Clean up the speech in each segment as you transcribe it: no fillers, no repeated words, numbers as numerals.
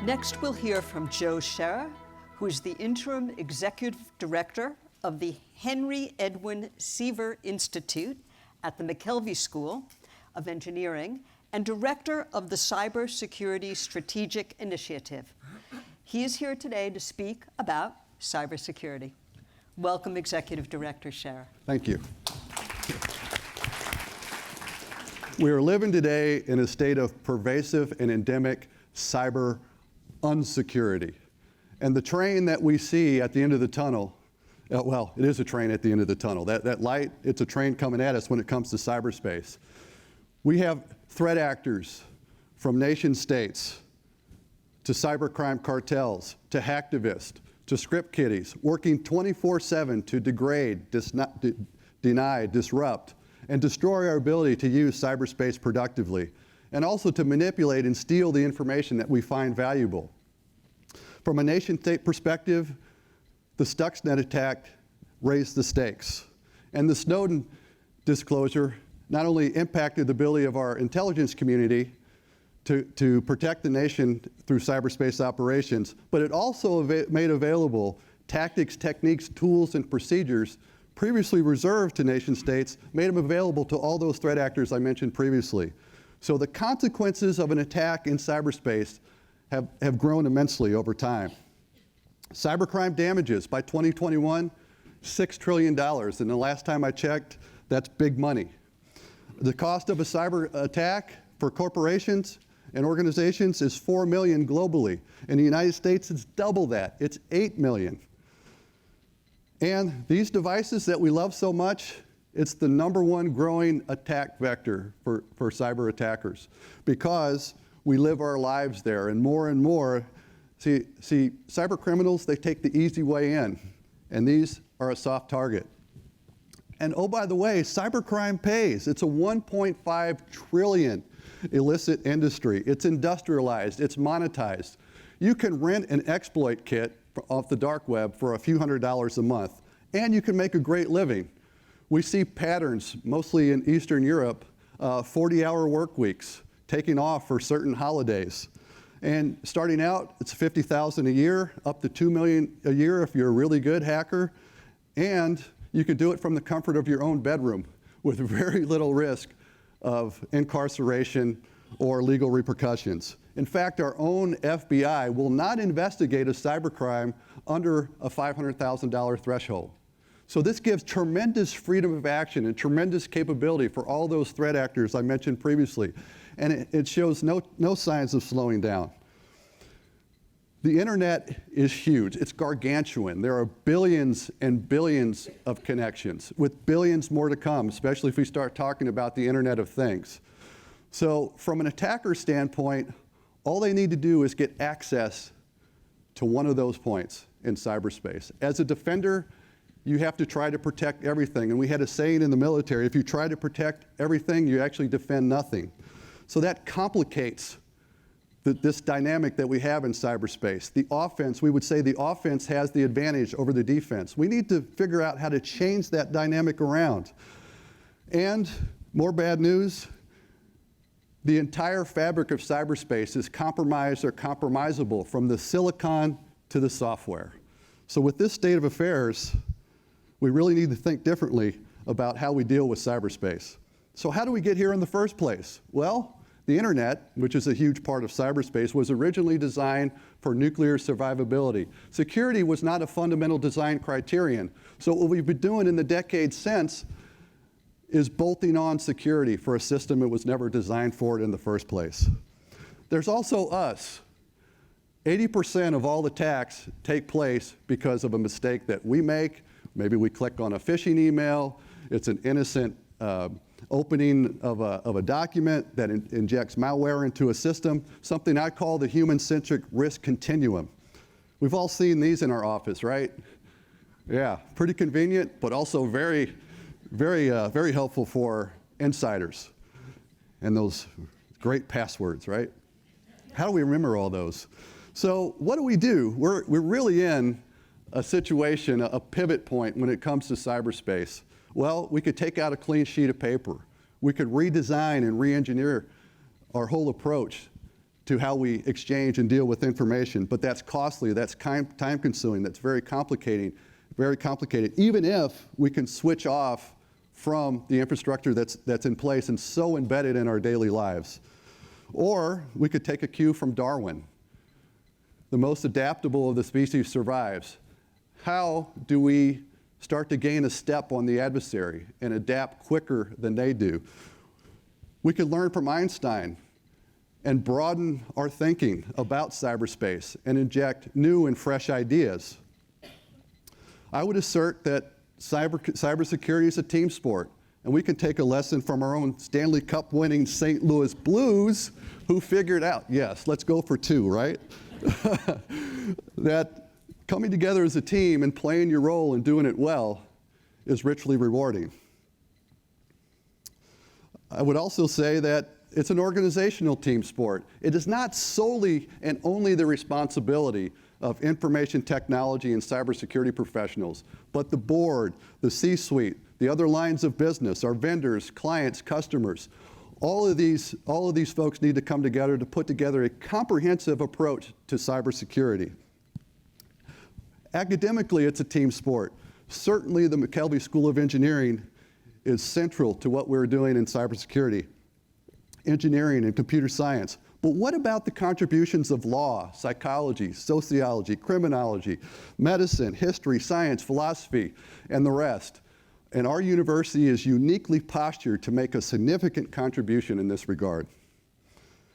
Next, we'll hear from Joe Scherrer, who is the Interim Executive Director of the Henry Edwin Sever Institute at the McKelvey School of Engineering and Director of the Cybersecurity Strategic Initiative. He is here today to speak about cybersecurity. Welcome, Executive Director Scherrer. Thank you. We are living today in a state of pervasive and endemic cyber unsecurity. And the train that we see at the end of the tunnel, well, it is a train at the end of the tunnel. That light, it's a train coming at us when it comes to cyberspace. We have threat actors from nation states to cybercrime cartels, to hacktivists, to script kiddies, working 24/7 to degrade, deny, disrupt, and destroy our ability to use cyberspace productively, and also to manipulate and steal the information that we find valuable. From a nation-state perspective, the Stuxnet attack raised the stakes. And the Snowden disclosure not only impacted the ability of our intelligence community to protect the nation through cyberspace operations, but it also made available tactics, techniques, tools, and procedures previously reserved to nation states, made them available to all those threat actors I mentioned previously. So the consequences of an attack in cyberspace have grown immensely over time. Cybercrime damages by 2021, $6 trillion. And the last time I checked, that's big money. The cost of a cyber attack for corporations and organizations is $4 million globally. In the United States, it's double that. It's $8 million. And these devices that we love so much, it's the #1 growing attack vector for cyber attackers because we live our lives there. And more, see, cyber criminals, they take the easy way in, and these are a soft target. And oh, by the way, cybercrime pays. It's a $1.5 trillion illicit industry. It's industrialized, it's monetized. You can rent an exploit kit off the dark web for a few $100s a month, and you can make a great living. We see patterns, mostly in Eastern Europe, 40-hour work weeks, taking off for certain holidays. And starting out, it's $50,000 a year, up to $2 million a year if you're a really good hacker. And you can do it from the comfort of your own bedroom with very little risk of incarceration or legal repercussions. In fact, our own FBI will not investigate a cybercrime under a $500,000 threshold. So this gives tremendous freedom of action and tremendous capability for all those threat actors I mentioned previously. And it shows no signs of slowing down. The internet is huge. It's gargantuan. There are billions and billions of connections, with billions more to come, especially if we start talking about the Internet of Things. So from an attacker standpoint, all they need to do is get access to one of those points in cyberspace. As a defender, you have to try to protect everything. And we had a saying in the military, if you try to protect everything, you actually defend nothing. So that complicates this dynamic that we have in cyberspace. The offense, we would say the offense has the advantage over the defense. We need to figure out how to change that dynamic around. And more bad news, the entire fabric of cyberspace is compromised or compromisable from the silicon to the software. So with this state of affairs, we really need to think differently about how we deal with cyberspace. So how do we get here in the first place? Well, the internet, which is a huge part of cyberspace, was originally designed for nuclear survivability. Security was not a fundamental design criterion. So what we've been doing in the decades since is bolting on security for a system that was never designed for it in the first place. There's also us. 80% of all attacks take place because of a mistake that we make. Maybe we click on a phishing email. It's an innocent opening of a document that injects malware into a system, something I call the human-centric risk continuum. We've all seen these in our office, right? Yeah, pretty convenient, but also very, very helpful for insiders. And those great passwords, right? How do we remember all those? So what do? We're really in a situation, a pivot point when it comes to cyberspace. Well, we could take out a clean sheet of paper. We could redesign and re-engineer our whole approach to how we exchange and deal with information, but that's costly, that's time-consuming, that's very complicated, even if we can switch off from the infrastructure that's in place and so embedded in our daily lives. Or we could take a cue from Darwin. The most adaptable of the species survives. How do we start to gain a step on the adversary and adapt quicker than they do? We could learn from Einstein and broaden our thinking about cyberspace and inject new and fresh ideas. I would assert that cybersecurity is a team sport, and we can take a lesson from our own Stanley Cup winning St. Louis Blues, who figured out, yes, let's go for two, right? That coming together as a team and playing your role and doing it well is richly rewarding. I would also say that it's an organizational team sport. It is not solely and only the responsibility of information technology and cybersecurity professionals, but the board, the C-suite, the other lines of business, our vendors, clients, customers. All of these folks need to come together to put together a comprehensive approach to cybersecurity. Academically, it's a team sport. Certainly, the McKelvey School of Engineering is central to what we're doing in cybersecurity, engineering, and computer science. But what about the contributions of law, psychology, sociology, criminology, medicine, history, science, philosophy, and the rest? And our university is uniquely postured to make a significant contribution in this regard.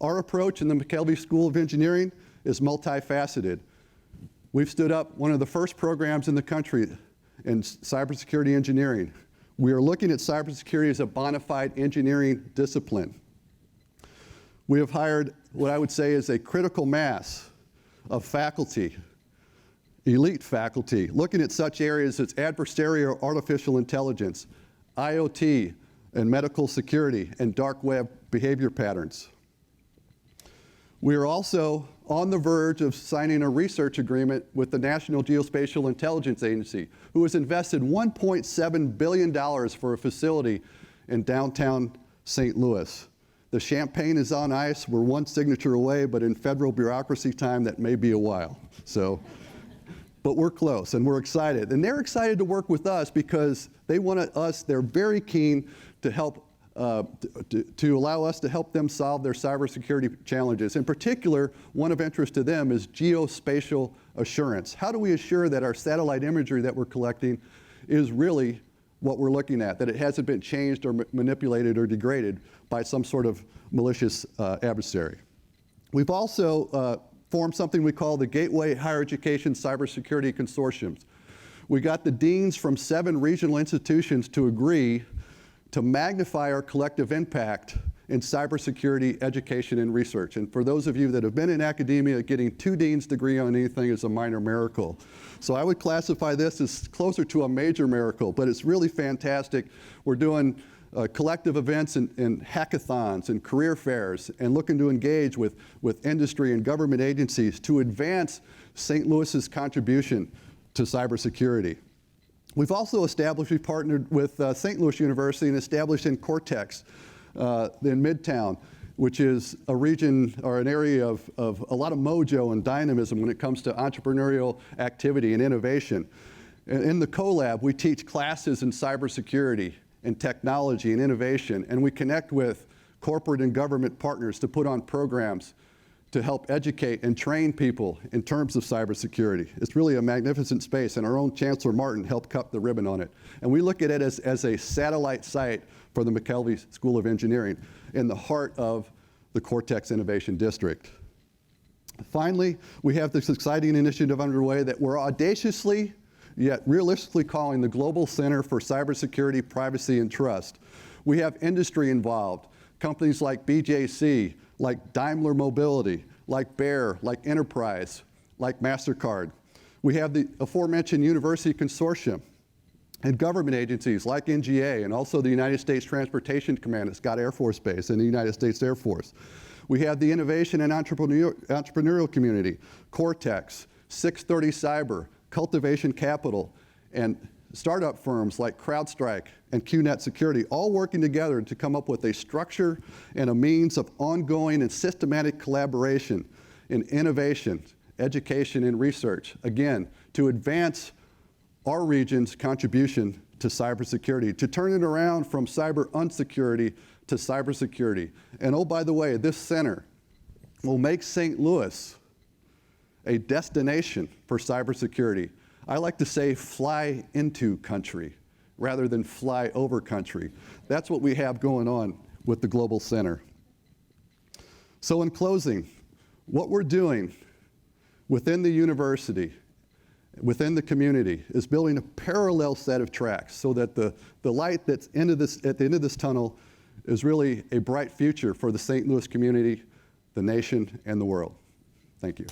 Our approach in the McKelvey School of Engineering is multifaceted. We've stood up one of the first programs in the country in cybersecurity engineering. We are looking at cybersecurity as a bona fide engineering discipline. We have hired what I would say is a critical mass of faculty, elite faculty, looking at such areas as adversarial artificial intelligence, IoT, and medical security, and dark web behavior patterns. We are also on the verge of signing a research agreement with the National Geospatial Intelligence Agency, who has invested $1.7 billion for a facility in downtown St. Louis. The champagne is on ice. We're one signature away, but in federal bureaucracy time, that may be a while. But we're close, and we're excited. And they're excited to work with us because they're very keen to help, to allow us to help them solve their cybersecurity challenges. In particular, one of interest to them is geospatial assurance. How do we assure that our satellite imagery that we're collecting is really what we're looking at, that it hasn't been changed or manipulated or degraded by some sort of malicious adversary? We've also formed something we call the Gateway Higher Education Cybersecurity Consortiums. We got the deans from 7 regional institutions to agree to magnify our collective impact in cybersecurity education and research. And for those of you that have been in academia, getting 2 deans' degree on anything is a minor miracle. So I would classify this as closer to a major miracle, but it's really fantastic. We're doing collective events and hackathons and career fairs and looking to engage with industry and government agencies to advance St. Louis's contribution to cybersecurity. We've also we've partnered with St. Louis University and established in Cortex in Midtown, which is a region or an area of a lot of mojo and dynamism when it comes to entrepreneurial activity and innovation. In the CoLab, we teach classes in cybersecurity and technology and innovation, and we connect with corporate and government partners to put on programs to help educate and train people in terms of cybersecurity. It's really a magnificent space, and our own Chancellor Martin helped cut the ribbon on it. And we look at it as a satellite site for the McKelvey School of Engineering in the heart of the Cortex Innovation District. Finally, we have this exciting initiative underway that we're audaciously yet realistically calling the Global Center for Cybersecurity, Privacy, and Trust. We have industry involved, companies like BJC, like Daimler Mobility, like Bayer, like Enterprise, like MasterCard. We have the aforementioned university consortium and government agencies like NGA and also the United States Transportation Command at Scott Air Force Base and the United States Air Force. We have the innovation and entrepreneurial community, Cortex, 630 Cyber, Cultivation Capital, and startup firms like CrowdStrike and QNet Security, all working together to come up with a structure and a means of ongoing and systematic collaboration in innovation, education, and research, again, to advance our region's contribution to cybersecurity, to turn it around from cyber unsecurity to cybersecurity. And oh, by the way, this center will make St. Louis a destination for cybersecurity. I like to say fly into country rather than fly over country. That's what we have going on with the Global Center. So in closing, what we're doing within the university, within the community, is building a parallel set of tracks so that the light that's at the end of this tunnel is really a bright future for the St. Louis community, the nation, and the world. Thank you.